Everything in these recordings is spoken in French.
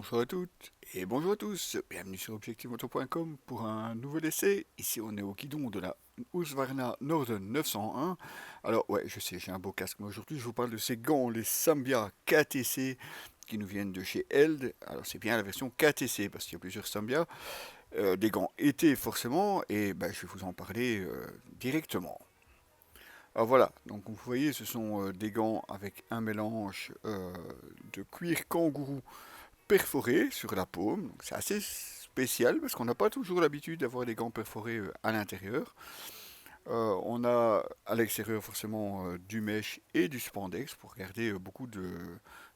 Bonjour à toutes et bonjour à tous, bienvenue sur objectivemoto.com pour un nouvel essai. Ici on est au guidon de la Husqvarna Norden 901. Alors ouais, je sais, j'ai un beau casque, mais aujourd'hui je vous parle de ces gants, les Sambia KTC, qui nous viennent de chez Eld. Alors c'est bien la version KTC, parce qu'il y a plusieurs Sambia, des gants été forcément, et je vais vous en parler directement. Alors voilà, donc vous voyez, ce sont des gants avec un mélange de cuir kangourou perforé sur la paume. Donc c'est assez spécial parce qu'on n'a pas toujours l'habitude d'avoir des gants perforés à l'intérieur. On a à l'extérieur forcément du mesh et du spandex pour garder beaucoup de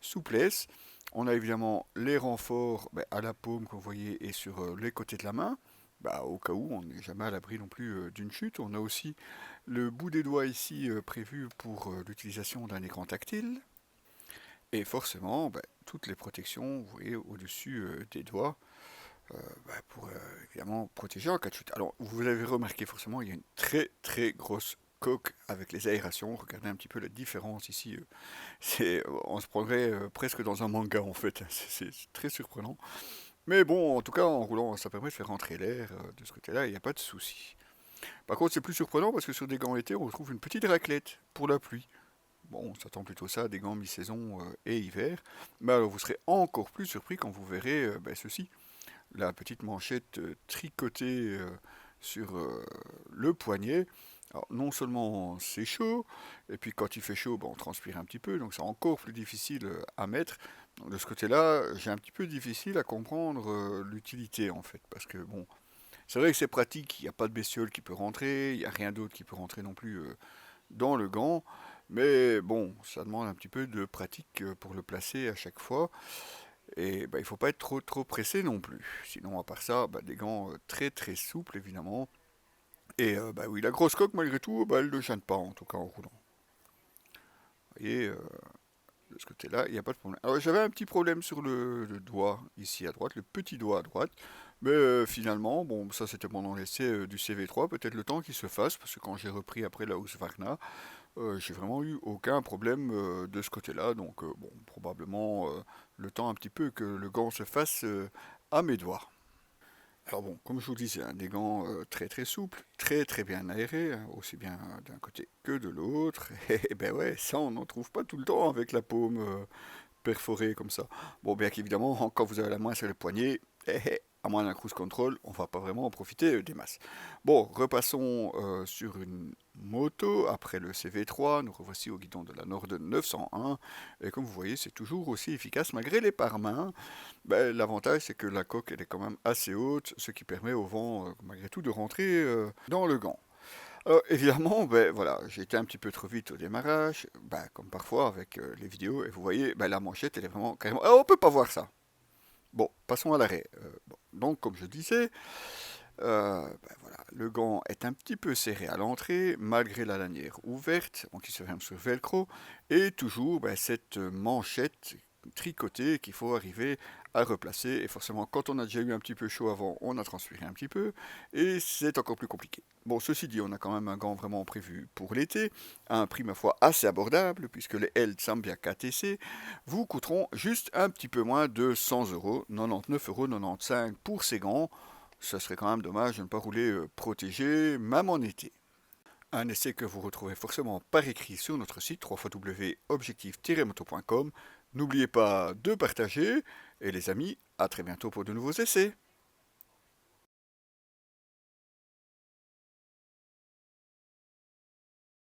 souplesse. On a évidemment les renforts à la paume que vous voyez et sur les côtés de la main. Au cas où on n'est jamais à l'abri non plus d'une chute. On a aussi le bout des doigts ici prévu pour l'utilisation d'un écran tactile. Et forcément, toutes les protections, vous voyez, au-dessus des doigts, pour évidemment protéger en cas de chute. Alors, vous avez remarqué forcément, il y a une très très grosse coque avec les aérations. Regardez un petit peu la différence ici. On se prendrait presque dans un manga en fait. C'est très surprenant. Mais bon, en tout cas, en roulant, ça permet de faire rentrer l'air de ce côté-là, il n'y a pas de souci. Par contre, c'est plus surprenant parce que sur des gants été, on retrouve une petite raclette pour la pluie. Bon, on s'attend plutôt ça, des gants mi-saison et hiver. Mais alors vous serez encore plus surpris quand vous verrez ceci. La petite manchette tricotée sur le poignet. Alors non seulement c'est chaud, et puis quand il fait chaud, on transpire un petit peu, donc c'est encore plus difficile à mettre. Donc, de ce côté-là, j'ai un petit peu difficile à comprendre l'utilité en fait, parce que bon, c'est vrai que c'est pratique, il n'y a pas de bestiole qui peut rentrer, il n'y a rien d'autre qui peut rentrer non plus dans le gant. Mais bon, ça demande un petit peu de pratique pour le placer à chaque fois. Et il ne faut pas être trop pressé non plus. Sinon, à part ça, des gants très très souples évidemment. Et oui, la grosse coque malgré tout, elle ne gêne pas en tout cas en roulant. Vous voyez, de ce côté-là, il n'y a pas de problème. Alors j'avais un petit problème sur le doigt ici à droite, le petit doigt à droite. Mais finalement, bon, ça c'était pendant l'essai du CV3, peut-être le temps qu'il se fasse, parce que quand j'ai repris après la Husqvarna, j'ai vraiment eu aucun problème de ce côté-là, donc bon, probablement le temps un petit peu que le gant se fasse à mes doigts. Alors bon, comme je vous disais, hein, des gants très très souples, très très bien aérés, hein, aussi bien d'un côté que de l'autre. Et ben ouais, ça on n'en trouve pas tout le temps avec la paume perforée comme ça. Bon, bien qu'évidemment, quand vous avez la main sur le poignet, à moins d'un cruise control, on va pas vraiment en profiter des masses. Bon, repassons sur une moto après le CV3. Nous revoici au guidon de la Norden 901. Et comme vous voyez, c'est toujours aussi efficace malgré les pare-mains. L'avantage, c'est que la coque elle est quand même assez haute, ce qui permet au vent, malgré tout, de rentrer dans le gant. Alors, évidemment, voilà, j'ai été un petit peu trop vite au démarrage, comme parfois avec les vidéos, et vous voyez, la manchette, elle est vraiment carrément... Ah, on peut pas voir ça. Bon, passons à l'arrêt. Bon, donc, comme je disais, voilà, le gant est un petit peu serré à l'entrée, malgré la lanière ouverte, donc il se ferme sur velcro, et toujours cette manchette tricotée qu'il faut arriver à replacer, et forcément quand on a déjà eu un petit peu chaud avant, on a transpiré un petit peu, et c'est encore plus compliqué. Bon, ceci dit, on a quand même un gant vraiment prévu pour l'été, à un prix ma foi assez abordable, puisque les L Sambia KTC vous coûteront juste un petit peu moins de 100 euros, 99,95 € pour ces gants. Ça serait quand même dommage de ne pas rouler protégé, même en été. Un essai que vous retrouvez forcément par écrit sur notre site www.objectif-moto.com. N'oubliez pas de partager et les amis, à très bientôt pour de nouveaux essais.